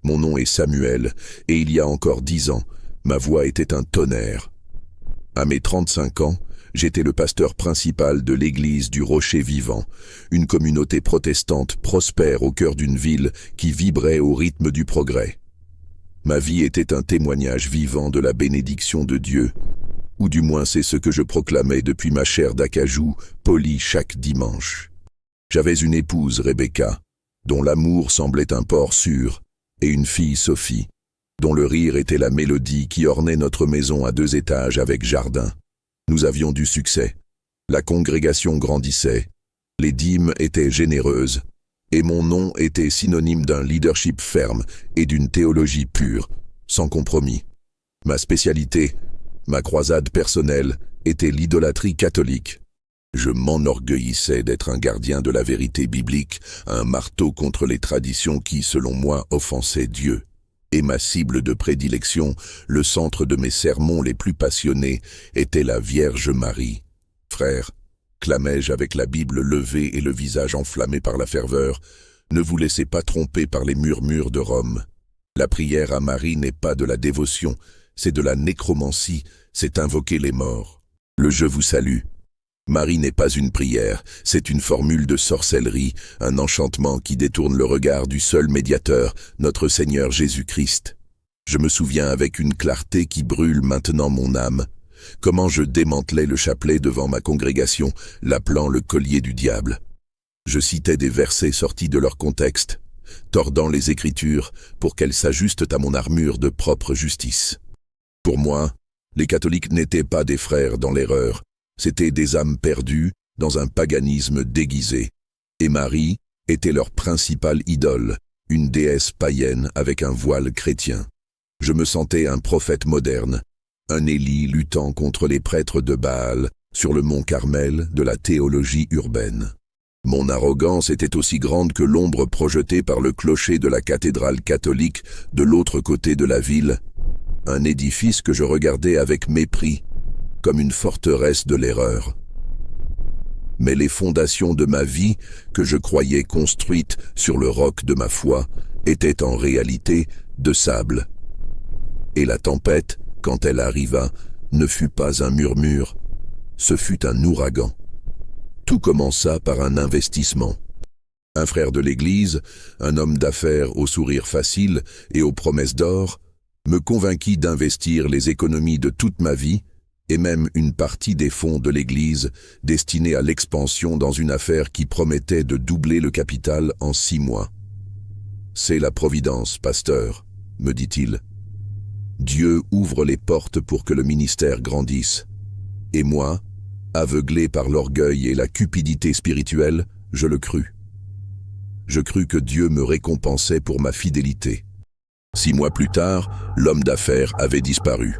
Mon nom est Samuel, et il y a encore 10 ans, ma voix était un tonnerre. À mes 35 ans, j'étais le pasteur principal de l'église du Rocher Vivant, une communauté protestante prospère au cœur d'une ville qui vibrait au rythme du progrès. Ma vie était un témoignage vivant de la bénédiction de Dieu, ou du moins c'est ce que je proclamais depuis ma chair d'acajou, polie chaque dimanche. J'avais une épouse, Rebecca, dont l'amour semblait un port sûr, et une fille, Sophie, dont le rire était la mélodie qui ornait notre maison à 2 étages avec jardin. Nous avions du succès. La congrégation grandissait. Les dîmes étaient généreuses. Et mon nom était synonyme d'un leadership ferme et d'une théologie pure, sans compromis. Ma spécialité, ma croisade personnelle, était l'idolâtrie catholique. Je m'enorgueillissais d'être un gardien de la vérité biblique, un marteau contre les traditions qui, selon moi, offensaient Dieu. Et ma cible de prédilection, le centre de mes sermons les plus passionnés, était la Vierge Marie. Frère, clamai-je avec la Bible levée et le visage enflammé par la ferveur, ne vous laissez pas tromper par les murmures de Rome. La prière à Marie n'est pas de la dévotion, c'est de la nécromancie, c'est invoquer les morts. Le je vous salue. Marie n'est pas une prière, c'est une formule de sorcellerie, un enchantement qui détourne le regard du seul médiateur, notre Seigneur Jésus-Christ. Je me souviens avec une clarté qui brûle maintenant mon âme, comment je démantelais le chapelet devant ma congrégation, l'appelant le collier du diable. Je citais des versets sortis de leur contexte, tordant les Écritures pour qu'elles s'ajustent à mon armure de propre justice. Pour moi, les catholiques n'étaient pas des frères dans l'erreur, c'étaient des âmes perdues dans un paganisme déguisé. Et Marie était leur principale idole, une déesse païenne avec un voile chrétien. Je me sentais un prophète moderne, un Élie luttant contre les prêtres de Baal sur le mont Carmel de la théologie urbaine. Mon arrogance était aussi grande que l'ombre projetée par le clocher de la cathédrale catholique de l'autre côté de la ville, un édifice que je regardais avec mépris, comme une forteresse de l'erreur. Mais les fondations de ma vie, que je croyais construites sur le roc de ma foi, étaient en réalité de sable. Et la tempête, quand elle arriva, ne fut pas un murmure, ce fut un ouragan. Tout commença par un investissement. Un frère de l'Église, un homme d'affaires au sourire facile et aux promesses d'or, me convainquit d'investir les économies de toute ma vie et même une partie des fonds de l'Église destinés à l'expansion dans une affaire qui promettait de doubler le capital en 6 mois. « C'est la providence, pasteur, » me dit-il. « Dieu ouvre les portes pour que le ministère grandisse. Et moi, aveuglé par l'orgueil et la cupidité spirituelle, je le crus. Je crus que Dieu me récompensait pour ma fidélité. 6 mois plus tard, l'homme d'affaires avait disparu.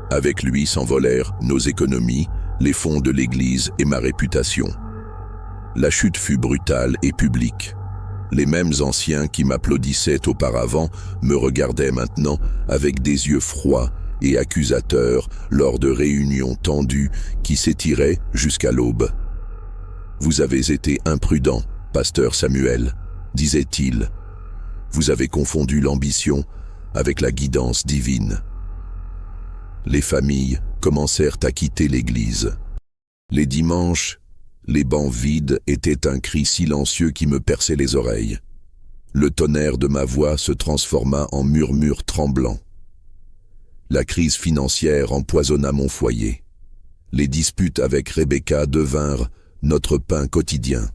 Avec lui s'envolèrent nos économies, les fonds de l'Église et ma réputation. La chute fut brutale et publique. Les mêmes anciens qui m'applaudissaient auparavant me regardaient maintenant avec des yeux froids et accusateurs lors de réunions tendues qui s'étiraient jusqu'à l'aube. « Vous avez été imprudent, pasteur Samuel, » disait-il. « Vous avez confondu l'ambition avec la guidance divine. » Les familles commencèrent à quitter l'église. Les dimanches, les bancs vides étaient un cri silencieux qui me perçait les oreilles. Le tonnerre de ma voix se transforma en murmure tremblant. La crise financière empoisonna mon foyer. Les disputes avec Rebecca devinrent notre pain quotidien.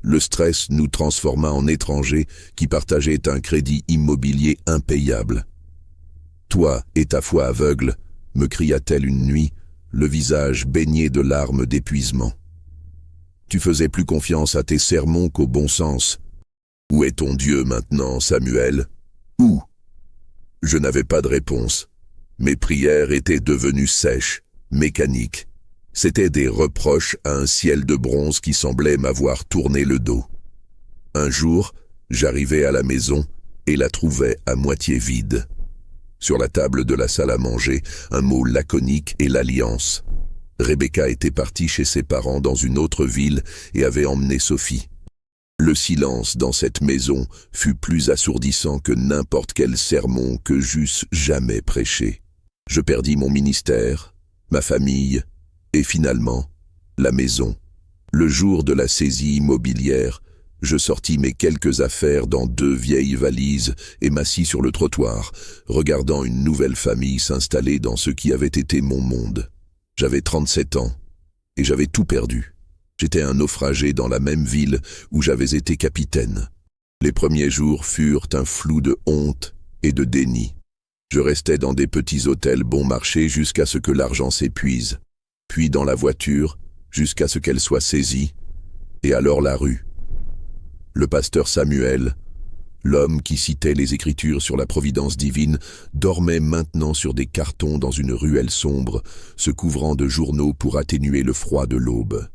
Le stress nous transforma en étrangers qui partageaient un crédit immobilier impayable. « Toi et ta foi aveugle », me cria-t-elle une nuit, le visage baigné de larmes d'épuisement. Tu faisais plus confiance à tes sermons qu'au bon sens. Où est ton Dieu maintenant, Samuel? Où? Je n'avais pas de réponse. Mes prières étaient devenues sèches, mécaniques. C'étaient des reproches à un ciel de bronze qui semblait m'avoir tourné le dos. Un jour, j'arrivai à la maison et la trouvai à moitié vide. Sur la table de la salle à manger, un mot laconique et l'alliance. Rebecca était partie chez ses parents dans une autre ville et avait emmené Sophie. Le silence dans cette maison fut plus assourdissant que n'importe quel sermon que j'eusse jamais prêché. Je perdis mon ministère, ma famille et finalement la maison. Le jour de la saisie immobilière, je sortis mes quelques affaires dans 2 vieilles valises et m'assis sur le trottoir, regardant une nouvelle famille s'installer dans ce qui avait été mon monde. J'avais 37 ans et j'avais tout perdu. J'étais un naufragé dans la même ville où j'avais été capitaine. Les premiers jours furent un flou de honte et de déni. Je restais dans des petits hôtels bon marché jusqu'à ce que l'argent s'épuise, puis dans la voiture jusqu'à ce qu'elle soit saisie, et alors la rue. Le pasteur Samuel, l'homme qui citait les Écritures sur la providence divine, dormait maintenant sur des cartons dans une ruelle sombre, se couvrant de journaux pour atténuer le froid de l'aube.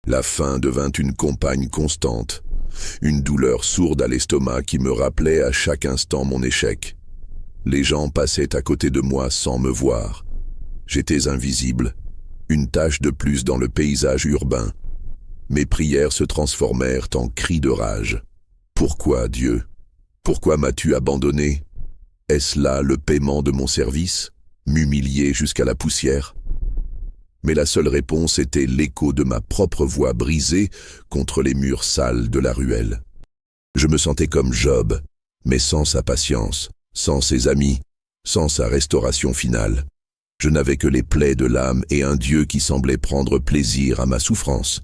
La faim devint une compagne constante, une douleur sourde à l'estomac qui me rappelait à chaque instant mon échec. Les gens passaient à côté de moi sans me voir. J'étais invisible, une tache de plus dans le paysage urbain. Mes prières se transformèrent en cris de rage. Pourquoi, Dieu? Pourquoi m'as-tu abandonné? Est-ce là le paiement de mon service? M'humilier jusqu'à la poussière? Mais la seule réponse était l'écho de ma propre voix brisée contre les murs sales de la ruelle. Je me sentais comme Job, mais sans sa patience, sans ses amis, sans sa restauration finale. Je n'avais que les plaies de l'âme et un Dieu qui semblait prendre plaisir à ma souffrance.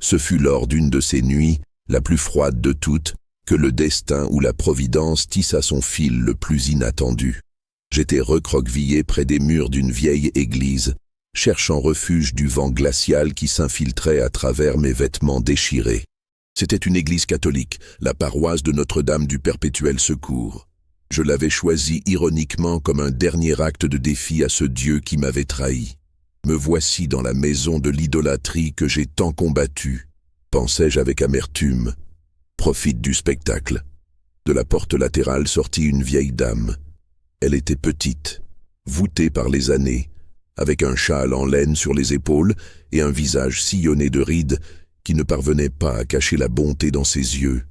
Ce fut lors d'une de ces nuits, la plus froide de toutes, que le destin ou la providence tissa son fil le plus inattendu. J'étais recroquevillé près des murs d'une vieille église, cherchant refuge du vent glacial qui s'infiltrait à travers mes vêtements déchirés. C'était une église catholique, la paroisse de Notre-Dame du Perpétuel Secours. Je l'avais choisie ironiquement comme un dernier acte de défi à ce Dieu qui m'avait trahi. Me voici dans la maison de l'idolâtrie que j'ai tant combattue, pensais-je avec amertume. Profite du spectacle. De la porte latérale sortit une vieille dame. Elle était petite, voûtée par les années, avec un châle en laine sur les épaules et un visage sillonné de rides qui ne parvenait pas à cacher la bonté dans ses yeux.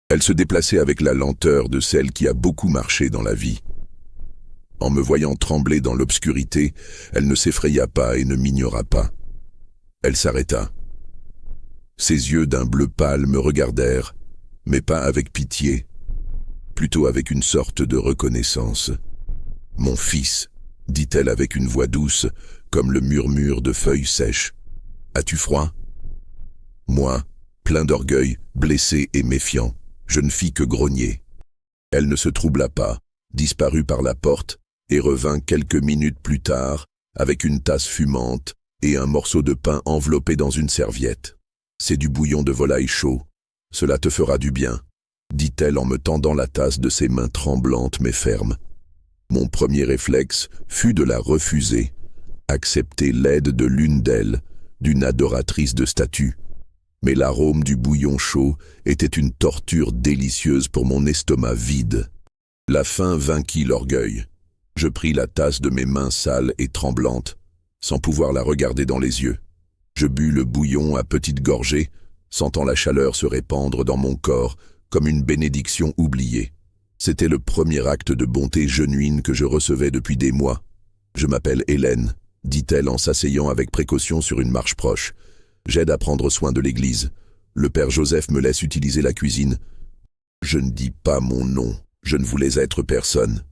Elle se déplaçait avec la lenteur de celle qui a beaucoup marché dans la vie. En me voyant trembler dans l'obscurité, elle ne s'effraya pas et ne m'ignora pas. Elle s'arrêta. Ses yeux d'un bleu pâle me regardèrent, mais pas avec pitié, plutôt avec une sorte de reconnaissance. « Mon fils », dit-elle avec une voix douce, comme le murmure de feuilles sèches. « As-tu froid ?» Moi, plein d'orgueil, blessé et méfiant, je ne fis que grogner. Elle ne se troubla pas, disparut par la porte et revint quelques minutes plus tard avec une tasse fumante et un morceau de pain enveloppé dans une serviette. « C'est du bouillon de volaille chaud. Cela te fera du bien, » dit-elle en me tendant la tasse de ses mains tremblantes mais fermes. Mon premier réflexe fut de la refuser, accepter l'aide de l'une d'elles, d'une adoratrice de statue. Mais l'arôme du bouillon chaud était une torture délicieuse pour mon estomac vide. La faim vainquit l'orgueil. Je pris la tasse de mes mains sales et tremblantes, sans pouvoir la regarder dans les yeux. Je bus le bouillon à petites gorgées, sentant la chaleur se répandre dans mon corps comme une bénédiction oubliée. C'était le premier acte de bonté genuine que je recevais depuis des mois. « Je m'appelle Hélène », dit-elle en s'asseyant avec précaution sur une marche proche. « J'aide à prendre soin de l'église. Le père Joseph me laisse utiliser la cuisine. » Je ne dis pas mon nom, je ne voulais être personne.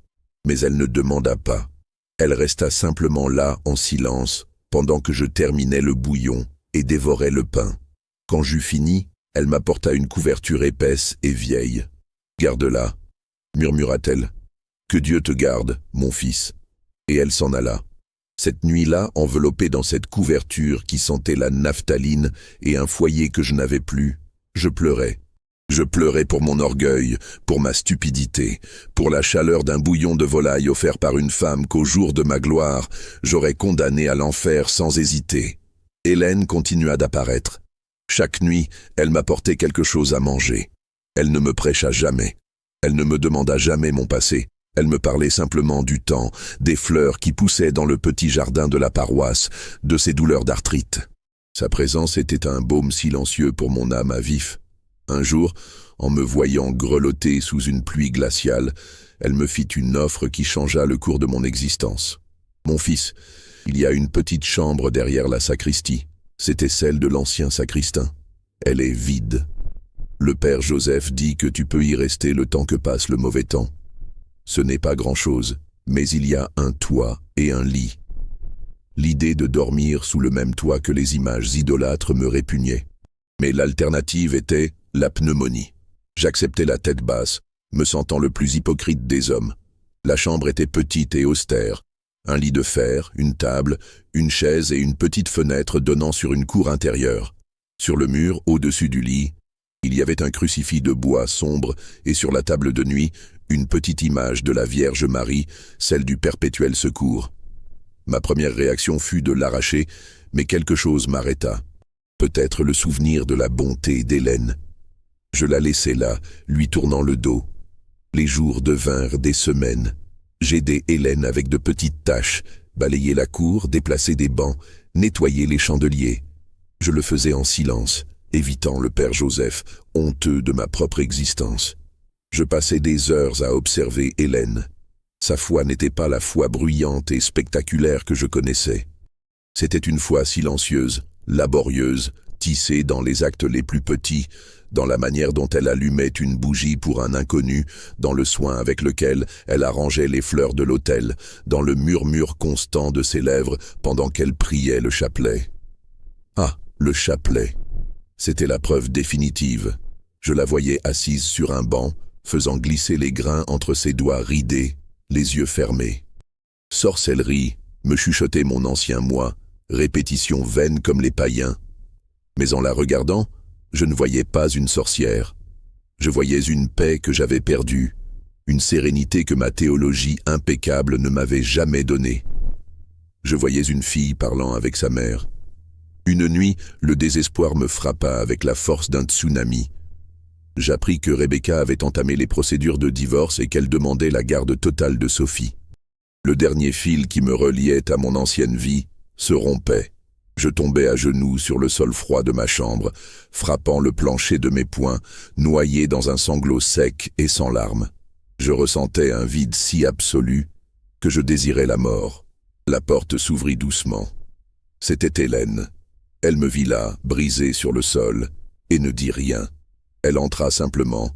Mais elle ne demanda pas. Elle resta simplement là en silence pendant que je terminais le bouillon et dévorais le pain. Quand j'eus fini, elle m'apporta une couverture épaisse et vieille. « Garde-la », murmura-t-elle. « Que Dieu te garde, mon fils. » Et elle s'en alla. Cette nuit-là, enveloppée dans cette couverture qui sentait la naphtaline et un foyer que je n'avais plus, je pleurais. Je pleurais pour mon orgueil, pour ma stupidité, pour la chaleur d'un bouillon de volaille offert par une femme qu'au jour de ma gloire, j'aurais condamné à l'enfer sans hésiter. Hélène continua d'apparaître. Chaque nuit, elle m'apportait quelque chose à manger. Elle ne me prêcha jamais. Elle ne me demanda jamais mon passé. Elle me parlait simplement du temps, des fleurs qui poussaient dans le petit jardin de la paroisse, de ses douleurs d'arthrite. Sa présence était un baume silencieux pour mon âme à vif. Un jour, en me voyant grelotter sous une pluie glaciale, elle me fit une offre qui changea le cours de mon existence. « Mon fils, il y a une petite chambre derrière la sacristie. C'était celle de l'ancien sacristain. Elle est vide. Le père Joseph dit que tu peux y rester le temps que passe le mauvais temps. Ce n'est pas grand-chose, mais il y a un toit et un lit. » L'idée de dormir sous le même toit que les images idolâtres me répugnait. Mais l'alternative était la pneumonie. J'acceptais la tête basse, me sentant le plus hypocrite des hommes. La chambre était petite et austère. Un lit de fer, une table, une chaise et une petite fenêtre donnant sur une cour intérieure. Sur le mur, au-dessus du lit, il y avait un crucifix de bois sombre et sur la table de nuit, une petite image de la Vierge Marie, celle du Perpétuel Secours. Ma première réaction fut de l'arracher, mais quelque chose m'arrêta. Peut-être le souvenir de la bonté d'Hélène. Je la laissai là, lui tournant le dos. Les jours devinrent des semaines. J'aidais Hélène avec de petites tâches, balayer la cour, déplacer des bancs, nettoyer les chandeliers. Je le faisais en silence, évitant le père Joseph, honteux de ma propre existence. Je passais des heures à observer Hélène. Sa foi n'était pas la foi bruyante et spectaculaire que je connaissais. C'était une foi silencieuse, laborieuse, tissée dans les actes les plus petits, dans la manière dont elle allumait une bougie pour un inconnu, dans le soin avec lequel elle arrangeait les fleurs de l'autel, dans le murmure constant de ses lèvres pendant qu'elle priait le chapelet. Ah, le chapelet! C'était la preuve définitive. Je la voyais assise sur un banc, faisant glisser les grains entre ses doigts ridés, les yeux fermés. Sorcellerie, me chuchotait mon ancien moi, répétition vaine comme les païens. Mais en la regardant, je ne voyais pas une sorcière. Je voyais une paix que j'avais perdue, une sérénité que ma théologie impeccable ne m'avait jamais donnée. Je voyais une fille parlant avec sa mère. Une nuit, le désespoir me frappa avec la force d'un tsunami. J'appris que Rebecca avait entamé les procédures de divorce et qu'elle demandait la garde totale de Sophie. Le dernier fil qui me reliait à mon ancienne vie se rompait. Je tombais à genoux sur le sol froid de ma chambre, frappant le plancher de mes poings, noyé dans un sanglot sec et sans larmes. Je ressentais un vide si absolu que je désirais la mort. La porte s'ouvrit doucement. C'était Hélène. Elle me vit là, brisée sur le sol, et ne dit rien. Elle entra simplement,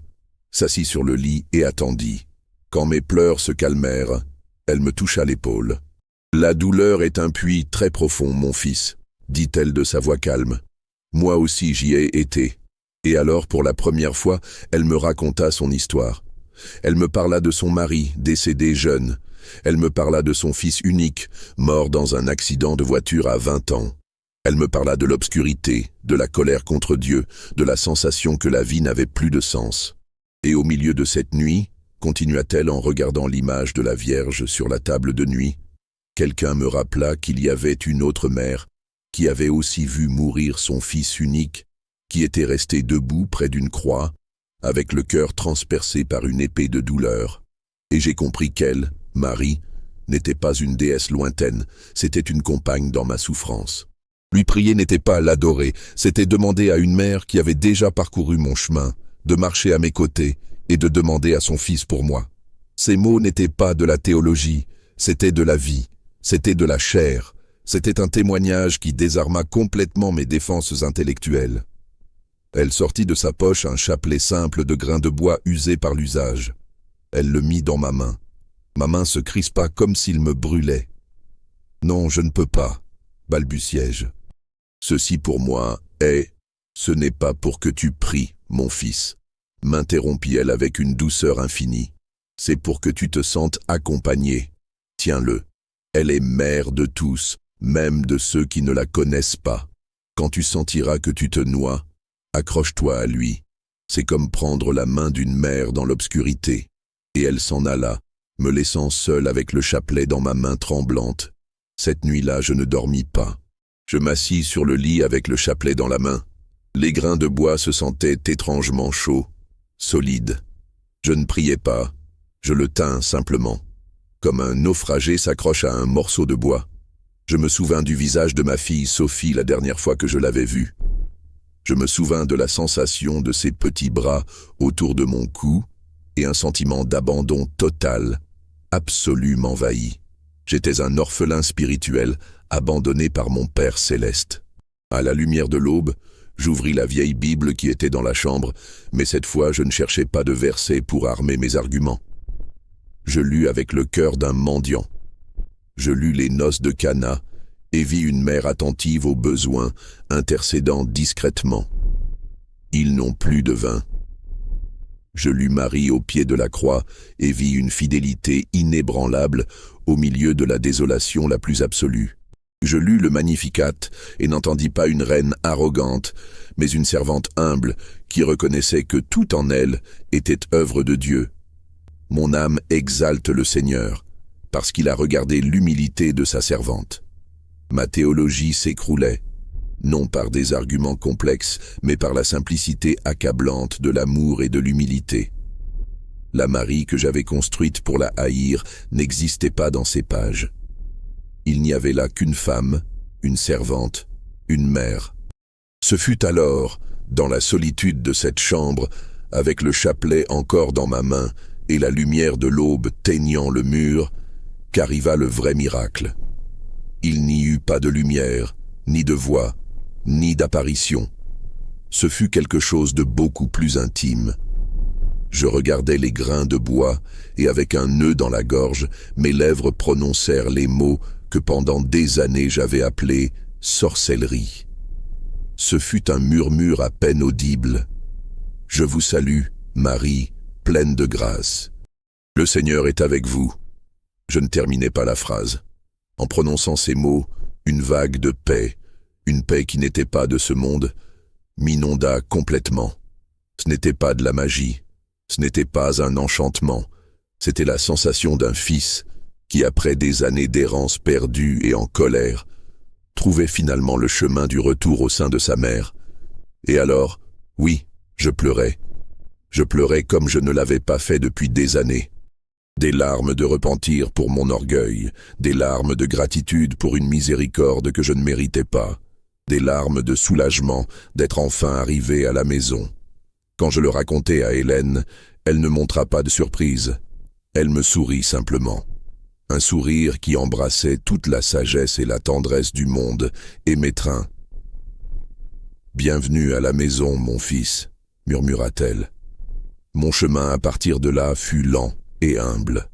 s'assit sur le lit et attendit. Quand mes pleurs se calmèrent, elle me toucha l'épaule. « La douleur est un puits très profond, mon fils, » dit-elle de sa voix calme. Moi aussi j'y ai été. Et alors, pour la première fois, elle me raconta son histoire. Elle me parla de son mari, décédé jeune. Elle me parla de son fils unique, mort dans un accident de voiture à 20 ans. Elle me parla de l'obscurité, de la colère contre Dieu, de la sensation que la vie n'avait plus de sens. Et au milieu de cette nuit, continua-t-elle en regardant l'image de la Vierge sur la table de nuit, quelqu'un me rappela qu'il y avait une autre mère qui avait aussi vu mourir son fils unique, qui était resté debout près d'une croix, avec le cœur transpercé par une épée de douleur. Et j'ai compris qu'elle, Marie, n'était pas une déesse lointaine, c'était une compagne dans ma souffrance. Lui prier n'était pas l'adorer, c'était demander à une mère qui avait déjà parcouru mon chemin, de marcher à mes côtés et de demander à son fils pour moi. Ces mots n'étaient pas de la théologie, c'était de la vie, c'était de la chair, c'était un témoignage qui désarma complètement mes défenses intellectuelles. Elle sortit de sa poche un chapelet simple de grains de bois usé par l'usage. Elle le mit dans ma main. Ma main se crispa comme s'il me brûlait. « Non, je ne peux pas, » balbutiai-je. « Ceci pour moi est... Ce n'est pas pour que tu pries, mon fils, » m'interrompit-elle avec une douceur infinie. « C'est pour que tu te sentes accompagné. Tiens-le. Elle est mère de tous, même de ceux qui ne la connaissent pas. Quand tu sentiras que tu te noies, accroche-toi à lui. C'est comme prendre la main d'une mère dans l'obscurité. » Et elle s'en alla, me laissant seul avec le chapelet dans ma main tremblante. Cette nuit-là, je ne dormis pas. Je m'assis sur le lit avec le chapelet dans la main. Les grains de bois se sentaient étrangement chauds, solides. Je ne priais pas, je le tins simplement, comme un naufragé s'accroche à un morceau de bois. Je me souvins du visage de ma fille Sophie la dernière fois que je l'avais vue. Je me souvins de la sensation de ses petits bras autour de mon cou et un sentiment d'abandon total, absolu m'envahit. J'étais un orphelin spirituel, abandonné par mon Père céleste. À la lumière de l'aube, j'ouvris la vieille Bible qui était dans la chambre, mais cette fois je ne cherchais pas de versets pour armer mes arguments. Je lus avec le cœur d'un mendiant. Je lus les noces de Cana et vis une mère attentive aux besoins, intercédant discrètement. Ils n'ont plus de vin. Je lus Marie au pied de la croix et vis une fidélité inébranlable au milieu de la désolation la plus absolue. Je lus le Magnificat et n'entendis pas une reine arrogante, mais une servante humble qui reconnaissait que tout en elle était œuvre de Dieu. Mon âme exalte le Seigneur, parce qu'il a regardé l'humilité de sa servante. Ma théologie s'écroulait, non par des arguments complexes, mais par la simplicité accablante de l'amour et de l'humilité. La Marie que j'avais construite pour la haïr n'existait pas dans ces pages. Il n'y avait là qu'une femme, une servante, une mère. Ce fut alors, dans la solitude de cette chambre, avec le chapelet encore dans ma main et la lumière de l'aube teignant le mur, qu'arriva le vrai miracle. Il n'y eut pas de lumière, ni de voix, ni d'apparition. Ce fut quelque chose de beaucoup plus intime. Je regardais les grains de bois, et avec un nœud dans la gorge, mes lèvres prononcèrent les mots que pendant des années j'avais appelés sorcellerie. Ce fut un murmure à peine audible. « Je vous salue, Marie, pleine de grâce. Le Seigneur est avec vous. » Je ne terminais pas la phrase. En prononçant ces mots, une vague de paix, une paix qui n'était pas de ce monde, m'inonda complètement. Ce n'était pas de la magie, ce n'était pas un enchantement, c'était la sensation d'un fils qui, après des années d'errance perdue et en colère, trouvait finalement le chemin du retour au sein de sa mère. Et alors, oui, je pleurais. Je pleurais comme je ne l'avais pas fait depuis des années. Des larmes de repentir pour mon orgueil, des larmes de gratitude pour une miséricorde que je ne méritais pas, des larmes de soulagement d'être enfin arrivé à la maison. Quand je le racontai à Hélène, elle ne montra pas de surprise. Elle me sourit simplement. Un sourire qui embrassait toute la sagesse et la tendresse du monde et m'étreint. « Bienvenue à la maison, mon fils », murmura-t-elle. Mon chemin à partir de là fut lent et humble.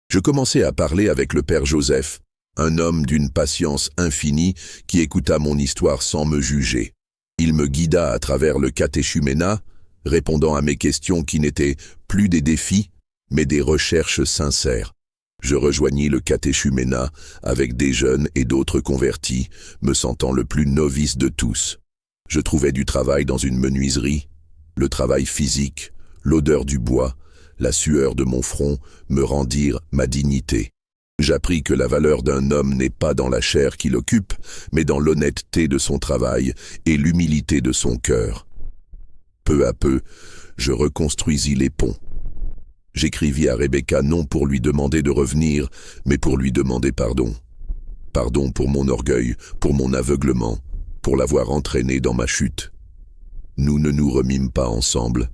Je commençai à parler avec le père Joseph, un homme d'une patience infinie qui écouta mon histoire sans me juger. Il me guida à travers le catéchuménat, répondant à mes questions qui n'étaient plus des défis, mais des recherches sincères. Je rejoignis le catéchuménat avec des jeunes et d'autres convertis, me sentant le plus novice de tous. Je trouvais du travail dans une menuiserie, le travail physique, l'odeur du bois, la sueur de mon front me rendirent ma dignité. J'appris que la valeur d'un homme n'est pas dans la chair qu'il occupe, mais dans l'honnêteté de son travail et l'humilité de son cœur. Peu à peu, je reconstruisis les ponts. J'écrivis à Rebecca non pour lui demander de revenir, mais pour lui demander pardon. Pardon pour mon orgueil, pour mon aveuglement, pour l'avoir entraîné dans ma chute. Nous ne nous remîmes pas ensemble.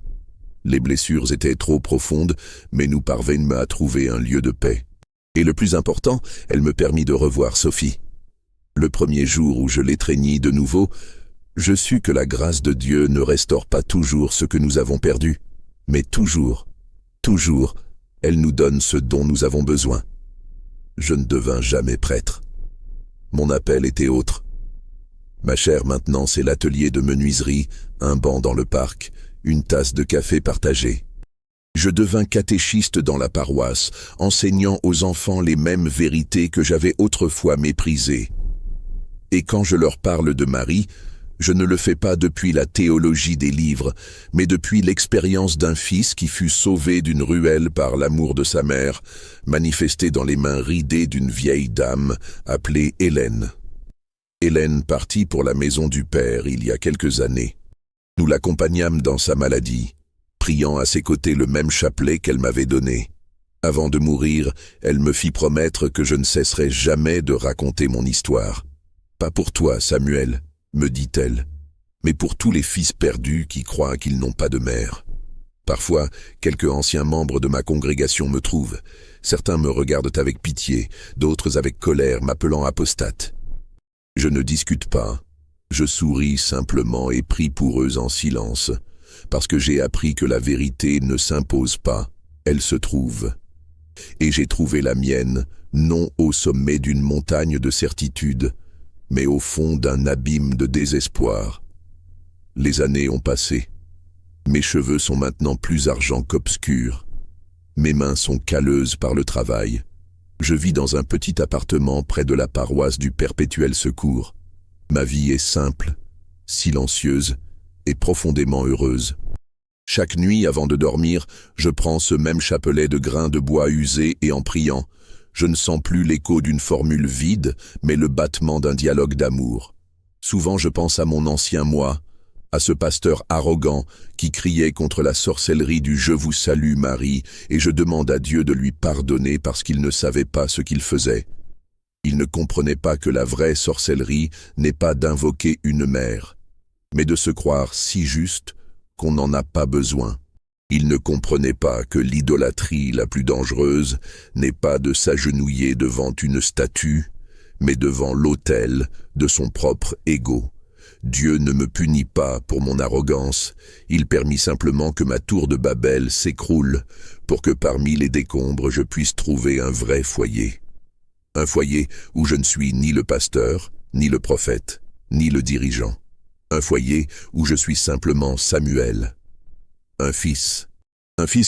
Les blessures étaient trop profondes, mais nous parvînmes à trouver un lieu de paix. Et le plus important, elle me permit de revoir Sophie. Le premier jour où je l'étreignis de nouveau, je sus que la grâce de Dieu ne restaure pas toujours ce que nous avons perdu, mais toujours, toujours, elle nous donne ce dont nous avons besoin. Je ne devins jamais prêtre. Mon appel était autre. Ma chaire maintenant, c'est l'atelier de menuiserie, un banc dans le parc, une tasse de café partagée. Je devins catéchiste dans la paroisse, enseignant aux enfants les mêmes vérités que j'avais autrefois méprisées. Et quand je leur parle de Marie, je ne le fais pas depuis la théologie des livres, mais depuis l'expérience d'un fils qui fut sauvé d'une ruelle par l'amour de sa mère, manifesté dans les mains ridées d'une vieille dame appelée Hélène. Hélène partit pour la maison du Père il y a quelques années. Nous l'accompagnâmes dans sa maladie, priant à ses côtés le même chapelet qu'elle m'avait donné. Avant de mourir, elle me fit promettre que je ne cesserai jamais de raconter mon histoire. « Pas pour toi, Samuel », me dit-elle, « mais pour tous les fils perdus qui croient qu'ils n'ont pas de mère. Parfois, quelques anciens membres de ma congrégation me trouvent. Certains me regardent avec pitié, d'autres avec colère, m'appelant apostate. Je ne discute pas, je souris simplement et prie pour eux en silence, parce que j'ai appris que la vérité ne s'impose pas, elle se trouve. Et j'ai trouvé la mienne, non au sommet d'une montagne de certitude, mais au fond d'un abîme de désespoir. Les années ont passé. Mes cheveux sont maintenant plus argent qu'obscurs. Mes mains sont calleuses par le travail. Je vis dans un petit appartement près de la paroisse du Perpétuel Secours. Ma vie est simple, silencieuse et profondément heureuse. Chaque nuit, avant de dormir, je prends ce même chapelet de grains de bois usé et en priant, je ne sens plus l'écho d'une formule vide, mais le battement d'un dialogue d'amour. Souvent je pense à mon ancien moi, à ce pasteur arrogant qui criait contre la sorcellerie du « Je vous salue Marie » et je demande à Dieu de lui pardonner parce qu'il ne savait pas ce qu'il faisait. Il ne comprenait pas que la vraie sorcellerie n'est pas d'invoquer une mère, mais de se croire si juste qu'on n'en a pas besoin. Il ne comprenait pas que l'idolâtrie la plus dangereuse n'est pas de s'agenouiller devant une statue, mais devant l'autel de son propre ego. Dieu ne me punit pas pour mon arrogance, il permit simplement que ma tour de Babel s'écroule pour que parmi les décombres je puisse trouver un vrai foyer. Un foyer où je ne suis ni le pasteur, ni le prophète, ni le dirigeant. Un foyer où je suis simplement Samuel. Un fils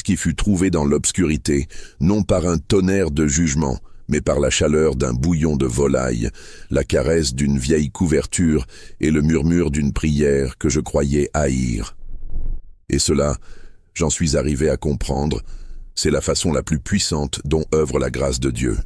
qui fut trouvé dans l'obscurité, non par un tonnerre de jugement, mais par la chaleur d'un bouillon de volaille, la caresse d'une vieille couverture et le murmure d'une prière que je croyais haïr. Et cela, j'en suis arrivé à comprendre, c'est la façon la plus puissante dont œuvre la grâce de Dieu.